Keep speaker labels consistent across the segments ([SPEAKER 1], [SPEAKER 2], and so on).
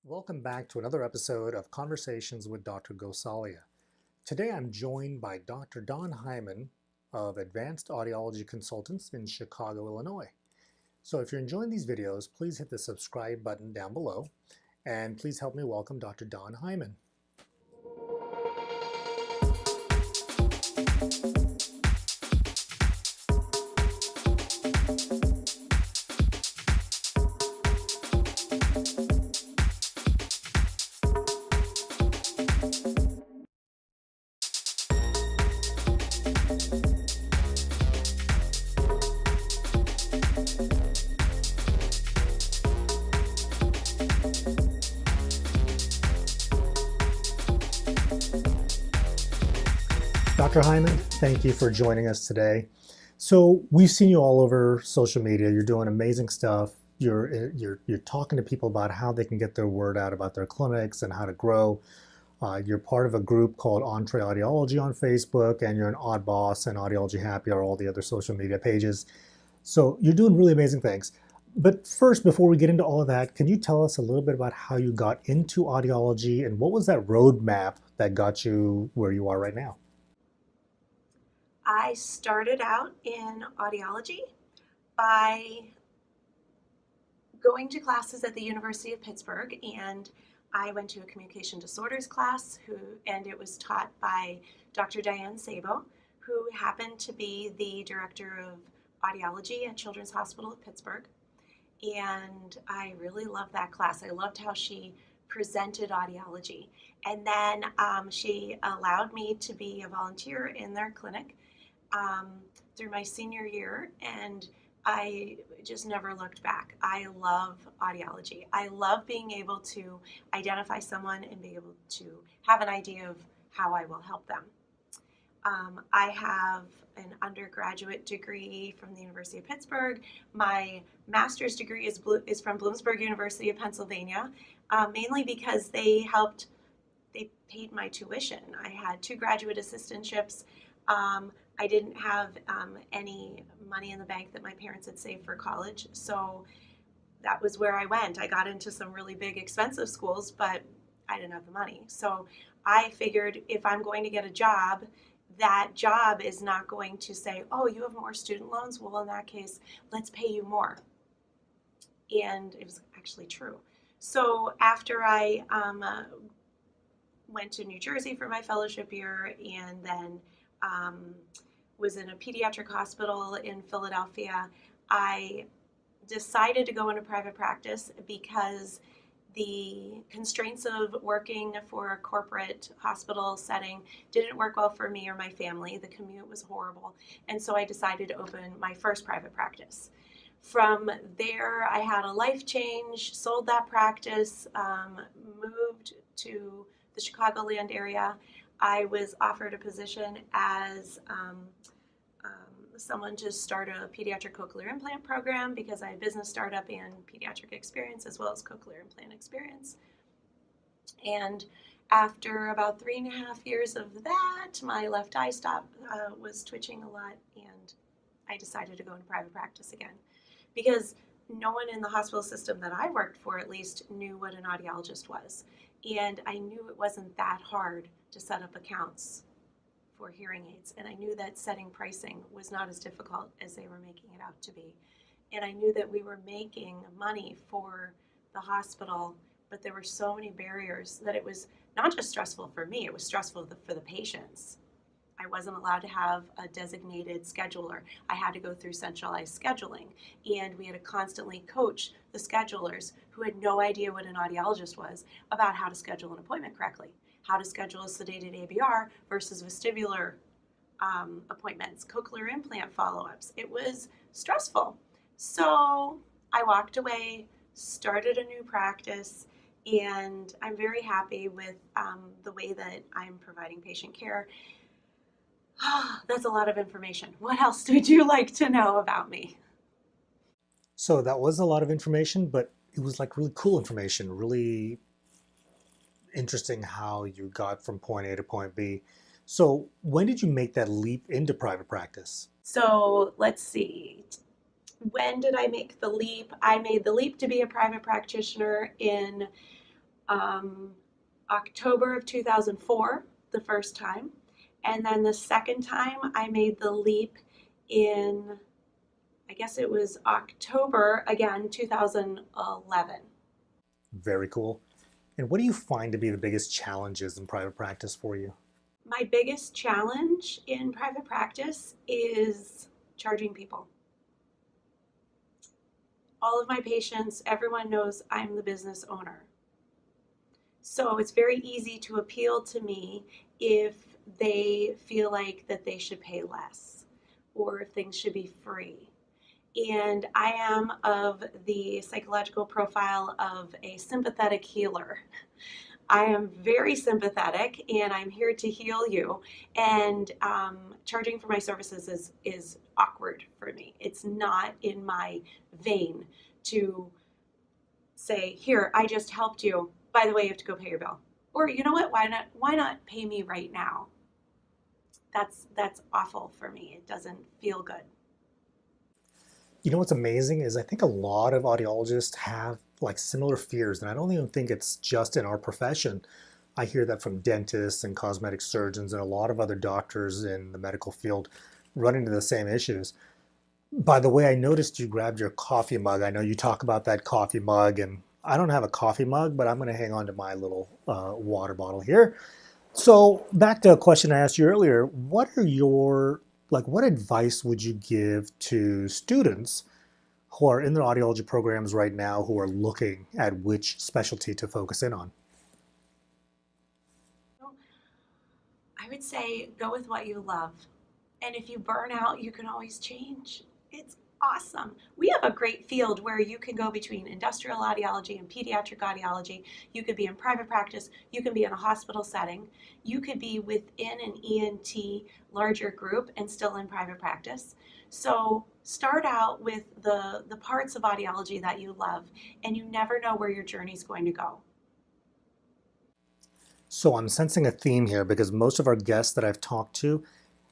[SPEAKER 1] Welcome back to another episode of Conversations with Dr. Gosalia. Today I'm joined by Dr. Don Heiman of Advanced Audiology Consultants in Chicago, Illinois. So if you're enjoying these videos, please hit the subscribe button down below and please help me welcome Dr. Don Heiman. Dr. Heiman, thank you for joining us today. So we've seen you all over social media. You're doing amazing stuff. You're talking to people about how they can get their word out about their clinics and how to grow. You're part of a group called Entree Audiology on Facebook, and you're an Odd Boss and Audiology Happy are all the other social media pages. So you're doing really amazing things. But first, before we get into all of that, can you tell us a little bit about how you got into audiology and what was that roadmap that got you where you are right now?
[SPEAKER 2] I started out in audiology by going to classes at the University of Pittsburgh, and I went to a communication disorders class and it was taught by Dr. Diane Sabo, who happened to be the director of audiology at Children's Hospital of Pittsburgh. And I really loved that class. I loved how she presented audiology. And then she allowed me to be a volunteer in their clinic through my senior year, and I just never looked back. I love audiology. I love being able to identify someone and be able to have an idea of how I will help them. I have an undergraduate degree from the University of Pittsburgh. My master's degree is from Bloomsburg University of Pennsylvania, mainly because they paid my tuition. I had 2 graduate assistantships. I didn't have any money in the bank that my parents had saved for college, so that was where I went. I got into some really big, expensive schools, but I didn't have the money. So I figured if I'm going to get a job, that job is not going to say, oh, you have more student loans? Well, in that case, let's pay you more. And it was actually true. So after I went to New Jersey for my fellowship year and then was in a pediatric hospital in Philadelphia, I decided to go into private practice because the constraints of working for a corporate hospital setting didn't work well for me or my family. The commute was horrible. And so I decided to open my first private practice. From there, I had a life change, sold that practice, moved to the Chicagoland area. I was offered a position as someone to start a pediatric cochlear implant program because I had business startup and pediatric experience as well as cochlear implant experience. And after about 3.5 years of that, my left eye was twitching a lot, and I decided to go into private practice again because no one in the hospital system that I worked for at least knew what an audiologist was. And I knew it wasn't that hard to set up accounts for hearing aids. And I knew that setting pricing was not as difficult as they were making it out to be. And I knew that we were making money for the hospital, but there were so many barriers that it was not just stressful for me, it was stressful for the patients. I wasn't allowed to have a designated scheduler. I had to go through centralized scheduling, and we had to constantly coach the schedulers who had no idea what an audiologist was about how to schedule an appointment correctly, how to schedule a sedated ABR versus vestibular appointments, cochlear implant follow-ups. It was stressful. So I walked away, started a new practice, and I'm very happy with the way that I'm providing patient care. That's a lot of information. What else would you like to know about me?
[SPEAKER 1] So that was a lot of information, but it was like really cool information, really interesting how you got from point A to point B. So when did you make that leap into private practice?
[SPEAKER 2] So let's see. When did I make the leap? I made the leap to be a private practitioner in October of 2004, the first time. And then the second time I made the leap in, I guess it was October, again, 2011.
[SPEAKER 1] Very cool. And what do you find to be the biggest challenges in private practice for you?
[SPEAKER 2] My biggest challenge in private practice is charging people. All of my patients, everyone knows I'm the business owner. So it's very easy to appeal to me if they feel like that they should pay less or if things should be free. And I am of the psychological profile of a sympathetic healer. I am very sympathetic and I'm here to heal you. And charging for my services is awkward for me. It's not in my vein to say, here, I just helped you. By the way, you have to go pay your bill. Or you know what? Why not pay me right now? That's awful for me. It doesn't feel good.
[SPEAKER 1] You know what's amazing is I think a lot of audiologists have like similar fears, and I don't even think it's just in our profession. I hear that from dentists and cosmetic surgeons and a lot of other doctors in the medical field run into the same issues. By the way, I noticed you grabbed your coffee mug. I know you talk about that coffee mug, and I don't have a coffee mug, but I'm going to hang on to my little water bottle here. So back to a question I asked you earlier, what advice would you give to students who are in their audiology programs right now who are looking at which specialty to focus in on?
[SPEAKER 2] I would say go with what you love. And if you burn out, you can always change. It's awesome. We have a great field where you can go between industrial audiology and pediatric audiology. You could be in private practice. You can be in a hospital setting. You could be within an ENT larger group and still in private practice. So start out with the parts of audiology that you love, and you never know where your journey is going to go.
[SPEAKER 1] So I'm sensing a theme here because most of our guests that I've talked to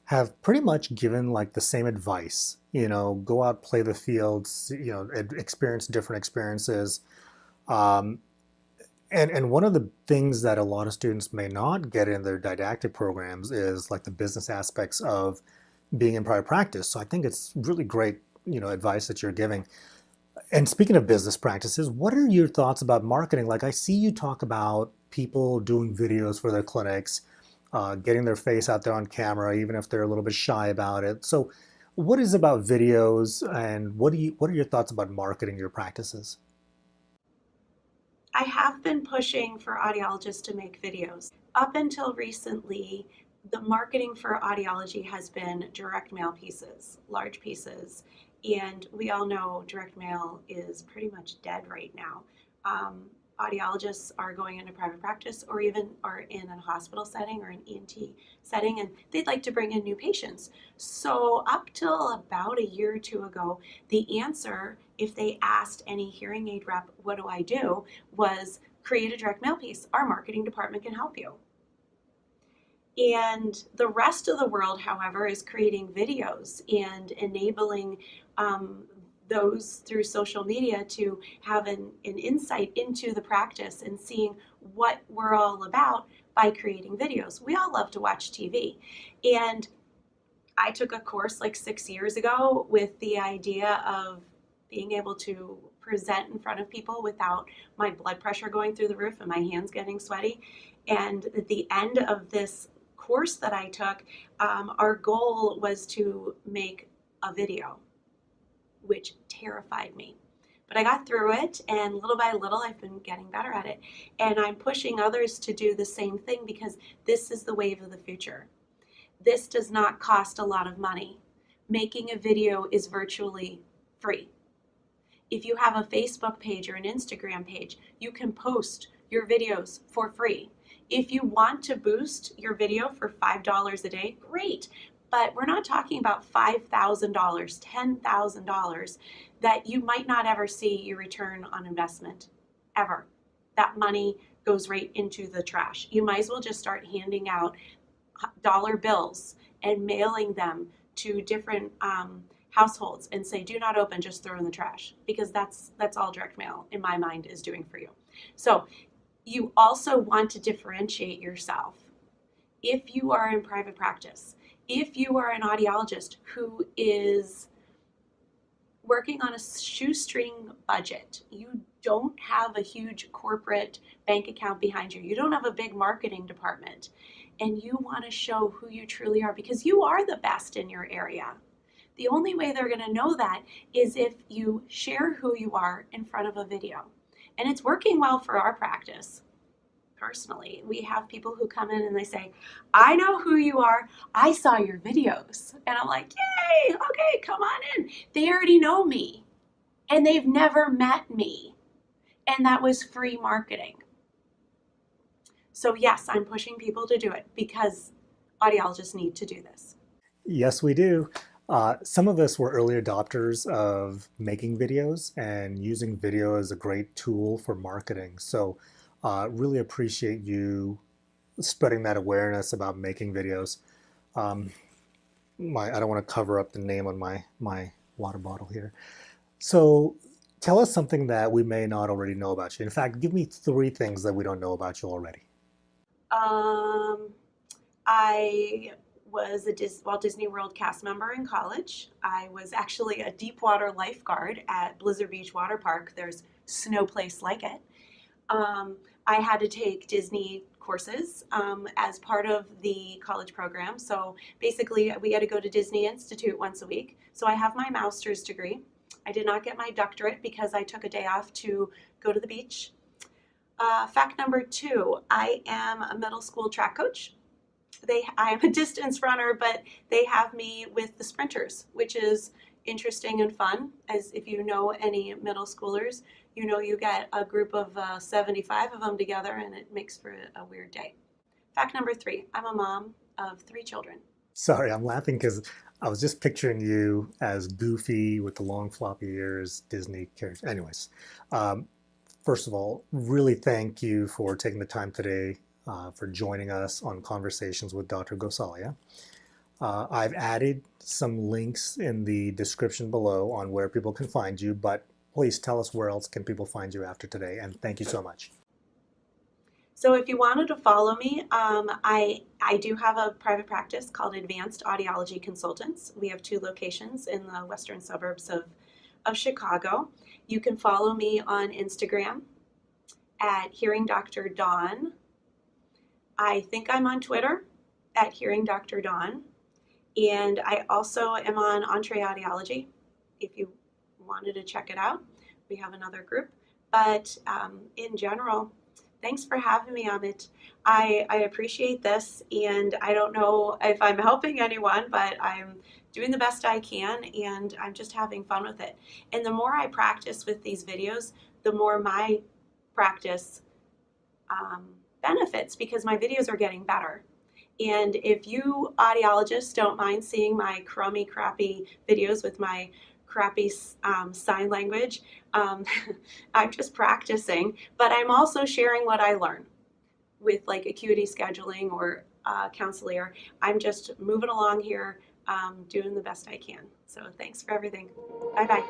[SPEAKER 1] have pretty much given like the same advice. Go out, play the fields, experience different experiences. Um, and one of the things that a lot of students may not get in their didactic programs is like the business aspects of being in private practice. So I think it's really great, advice that you're giving. And speaking of business practices, what are your thoughts about marketing? Like I see you talk about people doing videos for their clinics, getting their face out there on camera, even if they're a little bit shy about it. So what is about videos, and what are your thoughts about marketing your practices?
[SPEAKER 2] I have been pushing for audiologists to make videos. Up until recently, the marketing for audiology has been direct mail pieces, large pieces. And we all know direct mail is pretty much dead right now. Audiologists are going into private practice or even are in a hospital setting or an ENT setting, and they'd like to bring in new patients. So up till about a year or two ago, the answer, if they asked any hearing aid rep, what do I do, was create a direct mail piece. Our marketing department can help you. And the rest of the world, however, is creating videos and enabling those through social media to have an insight into the practice and seeing what we're all about by creating videos. We all love to watch TV. And I took a course like 6 years ago with the idea of being able to present in front of people without my blood pressure going through the roof and my hands getting sweaty. And at the end of this course that I took, our goal was to make a video, which terrified me. But I got through it, and little by little, I've been getting better at it. And I'm pushing others to do the same thing because this is the wave of the future. This does not cost a lot of money. Making a video is virtually free. If you have a Facebook page or an Instagram page, you can post your videos for free. If you want to boost your video for $5 a day, great. But we're not talking about $5,000, $10,000 that you might not ever see your return on investment, ever. That money goes right into the trash. You might as well just start handing out dollar bills and mailing them to different households and say, do not open, just throw in the trash, because that's all direct mail in my mind is doing for you. So You also want to differentiate yourself. If you are in private practice, if you are an audiologist who is working on a shoestring budget, you don't have a huge corporate bank account behind you, you don't have a big marketing department, and you want to show who you truly are because you are the best in your area. The only way they're going to know that is if you share who you are in front of a video. And it's working well for our practice. Personally, we have people who come in and they say, I know who you are. I saw your videos. And I'm like, yay, okay, come on in. They already know me and they've never met me. And that was free marketing. So yes, I'm pushing people to do it because audiologists need to do this.
[SPEAKER 1] Yes, we do. Some of us were early adopters of making videos and using video as a great tool for marketing. So really appreciate you spreading that awareness about making videos. I don't want to cover up the name on my water bottle here. So tell us something that we may not already know about you. In fact, give me 3 things that we don't know about you already.
[SPEAKER 2] I was a Walt Disney World cast member in college. I was actually a deep water lifeguard at Blizzard Beach Water Park. There's no place like it. I had to take Disney courses as part of the college program. So basically, we had to go to Disney Institute once a week. So I have my master's degree. I did not get my doctorate because I took a day off to go to the beach. Fact number 2, I am a middle school track coach. I am a distance runner, but they have me with the sprinters, which is interesting and fun. As if you know any middle schoolers, you know you get a group of 75 of them together and it makes for a weird day. Fact number 3, I'm a mom of 3 children.
[SPEAKER 1] Sorry, I'm laughing because I was just picturing you as Goofy with the long floppy ears, Disney character. Anyways, first of all, really thank you for taking the time today for joining us on Conversations with Dr. Gosalia. I've added some links in the description below on where people can find you, but please tell us where else can people find you after today, and thank you so much.
[SPEAKER 2] So if you wanted to follow me, I do have a private practice called Advanced Audiology Consultants. We have 2 locations in the western suburbs of Chicago. You can follow me on Instagram at Hearing Dr. Dawn. I think I'm on Twitter at Hearing Dr. Dawn. And I also am on Entree Audiology. If you wanted to check it out, we have another group. But in general, thanks for having me, Amit. I appreciate this, and I don't know if I'm helping anyone, but I'm doing the best I can, and I'm just having fun with it. And the more I practice with these videos, the more my practice benefits because my videos are getting better. And if you audiologists don't mind seeing my crummy, crappy videos with my crappy sign language, I'm just practicing, but I'm also sharing what I learn with like acuity scheduling or Counselor. I'm just moving along here, doing the best I can. So thanks for everything. Bye-bye.